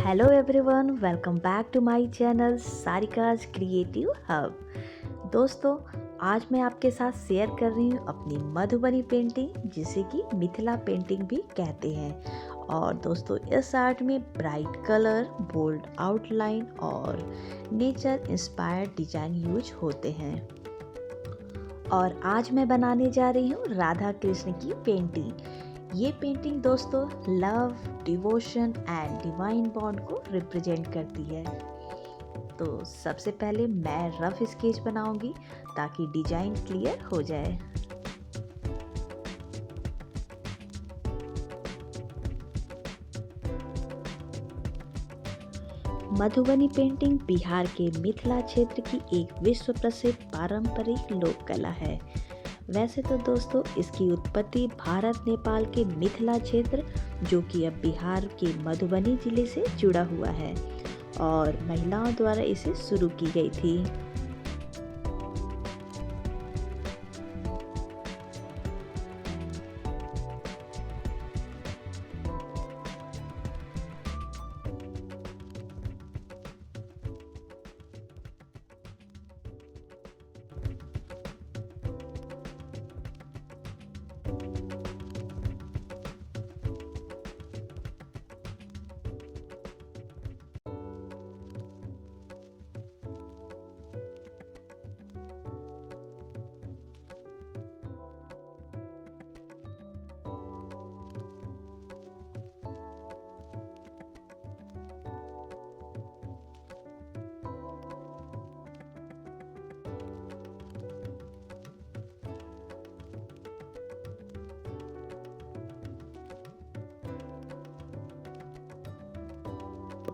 Hello everyone, welcome back to my channel Sarika's creative hub. दोस्तों, आज मैं आपके साथ शेयर कर रही हूँ अपनी मधुबनी पेंटिंग, जिसे कि मिथिला पेंटिंग भी कहते हैं। और दोस्तों, इस आर्ट में ब्राइट कलर, बोल्ड आउटलाइन और नेचर इंस्पायर्ड डिजाइन यूज होते हैं। और आज मैं बनाने जा रही हूँ राधा कृष्ण की पेंटिंग। ये पेंटिंग दोस्तों love, devotion and divine bond को रिप्रेजेंट करती है। तो सबसे पहले मैं रफ स्केच बनाऊंगी ताकि डिजाइन क्लियर हो जाए। मधुबनी पेंटिंग बिहार के मिथिला क्षेत्र की एक विश्व प्रसिद्ध पारंपरिक लोक कला है। वैसे तो दोस्तों, इसकी उत्पत्ति भारत नेपाल के मिथिला क्षेत्र, जो कि अब बिहार के मधुबनी जिले से जुड़ा हुआ है, और महिलाओं द्वारा इसे शुरू की गई थी।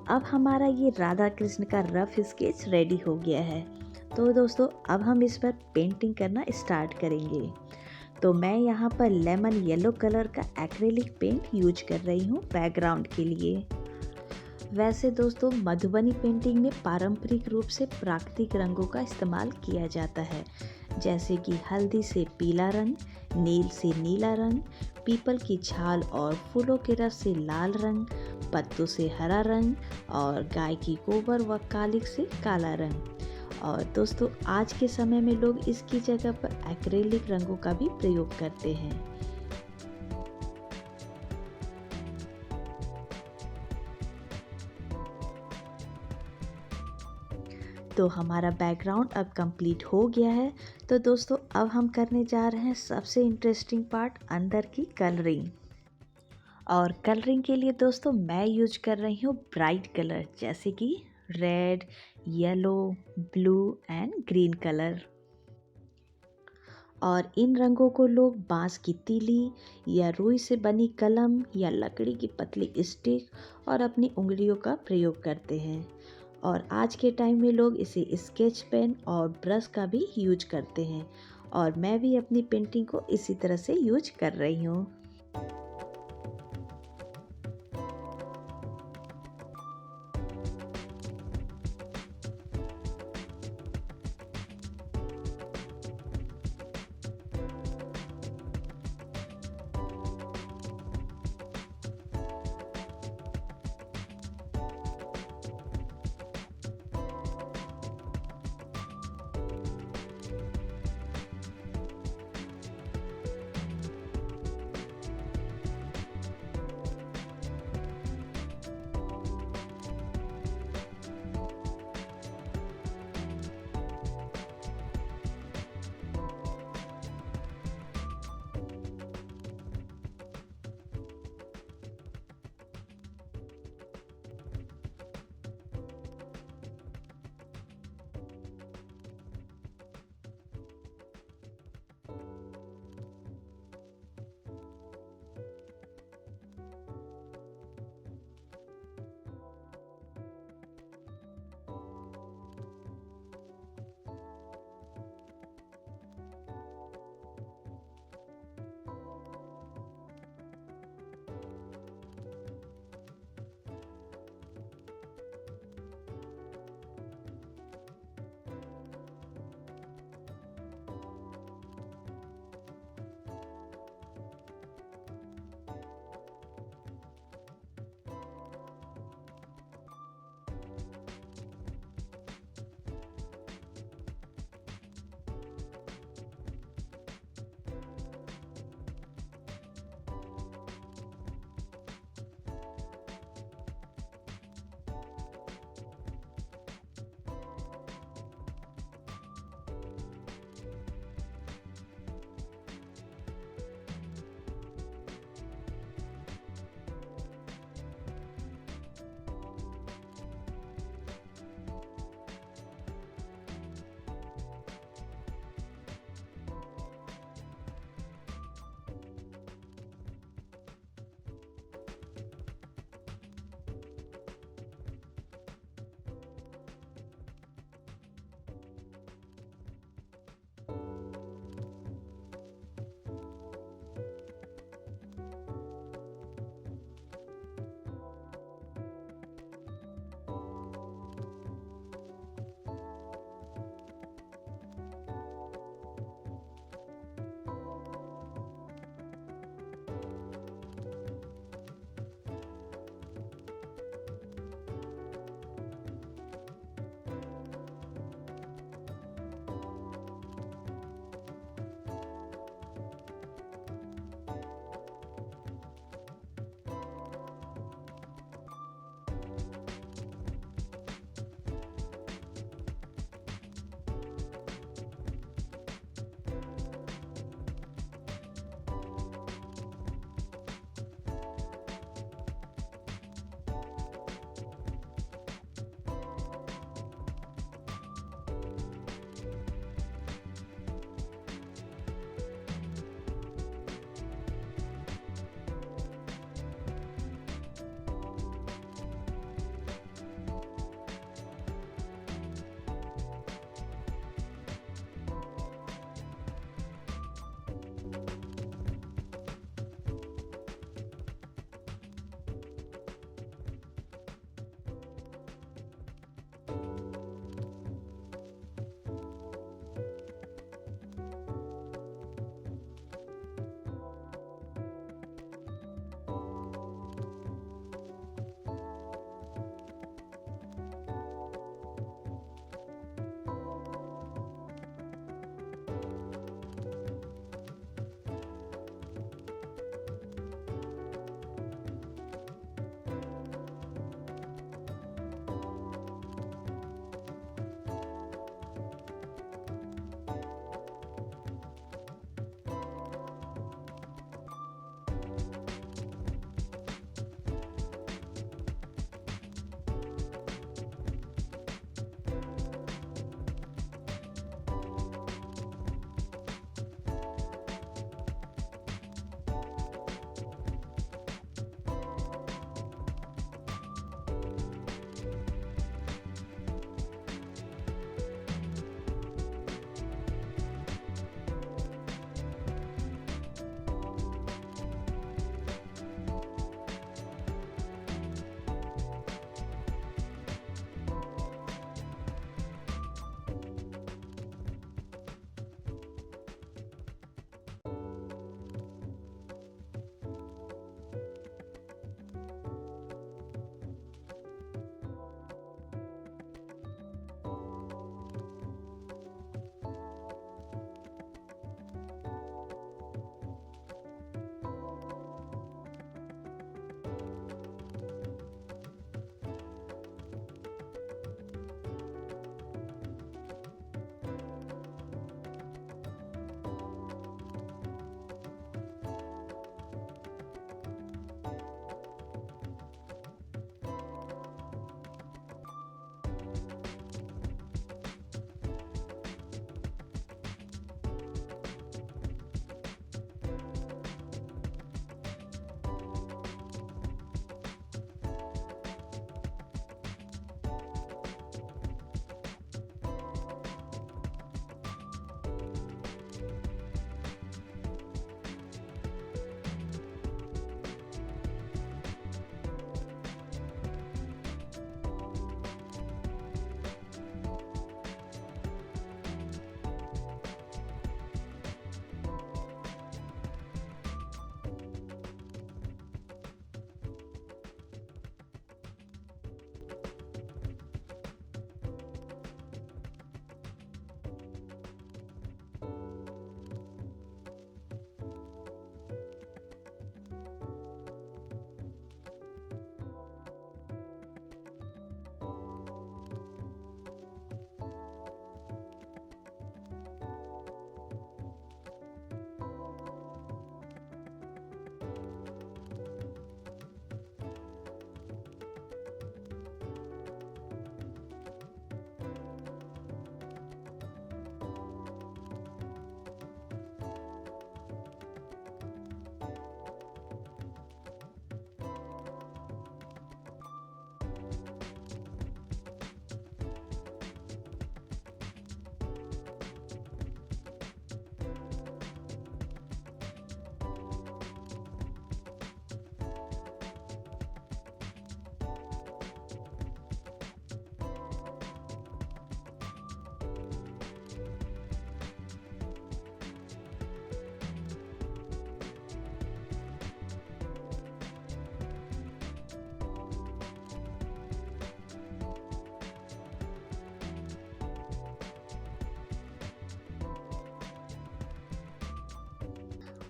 अब हमारा ये राधा कृष्ण का रफ स्केच रेडी हो गया है। तो दोस्तों, अब हम इस पर पेंटिंग करना स्टार्ट करेंगे। तो मैं यहाँ पर लेमन येलो कलर का एक्रेलिक पेंट यूज कर रही हूँ बैकग्राउंड के लिए। वैसे दोस्तों, मधुबनी पेंटिंग में पारंपरिक रूप से प्राकृतिक रंगों का इस्तेमाल किया जाता है, जैसे कि हल्दी से पीला रंग, नील से नीला रंग, पीपल की छाल और फूलों के रस से लाल रंग, पत्तों से हरा रंग और गाय की गोबर व कालिक से काला रंग। और दोस्तों, आज के समय में लोग इसकी जगह पर एक्रेलिक रंगों का भी प्रयोग करते हैं। तो हमारा बैकग्राउंड अब कंप्लीट हो गया है। तो दोस्तों, अब हम करने जा रहे हैं सबसे इंटरेस्टिंग पार्ट, अंदर की कलरिंग। और कलरिंग के लिए दोस्तों मैं यूज कर रही हूँ ब्राइट कलर, जैसे कि red, yellow, blue and green colour. और इन रंगों को लोग बांस की तीली या रुई से बनी कलम या लकड़ी की पतली स्टिक और अपनी उंगलियों का प्रयोग करते हैं। और आज के टाइम में लोग इसे स्केच पेन और ब्रश का भी यूज करते हैं, और मैं भी अपनी पेंटिंग को इसी तरह से यूज कर रही हूँ।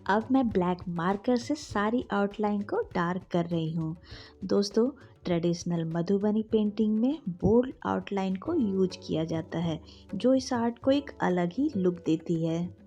अब मैं ब्लैक मार्कर से सारी आउटलाइन को डार्क कर रही हूँ। दोस्तों, ट्रेडिशनल मधुबनी पेंटिंग में बोल्ड आउटलाइन को यूज किया जाता है, जो इस आर्ट को एक अलग ही लुक देती है।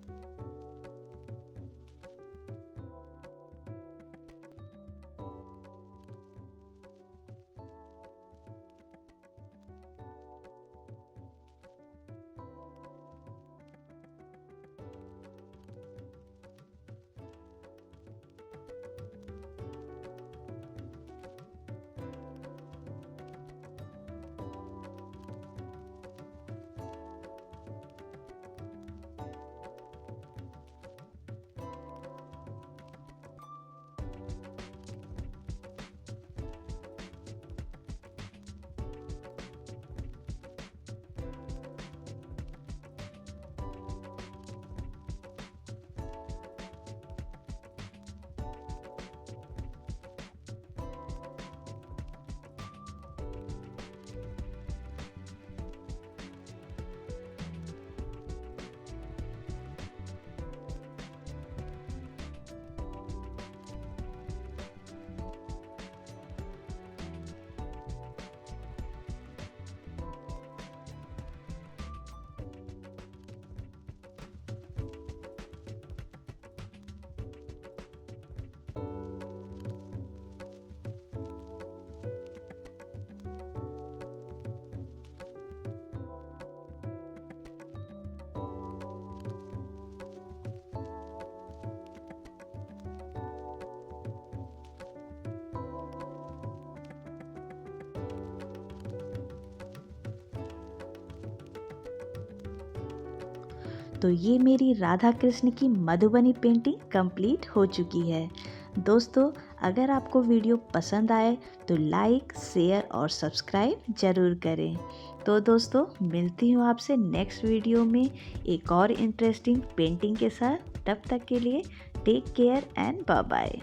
तो ये मेरी राधा कृष्ण की मधुबनी पेंटिंग कंप्लीट हो चुकी है। दोस्तों, अगर आपको वीडियो पसंद आए तो लाइक, शेयर और सब्सक्राइब ज़रूर करें। तो दोस्तों, मिलती हूँ आपसे नेक्स्ट वीडियो में एक और इंटरेस्टिंग पेंटिंग के साथ। तब तक के लिए take care and bye bye.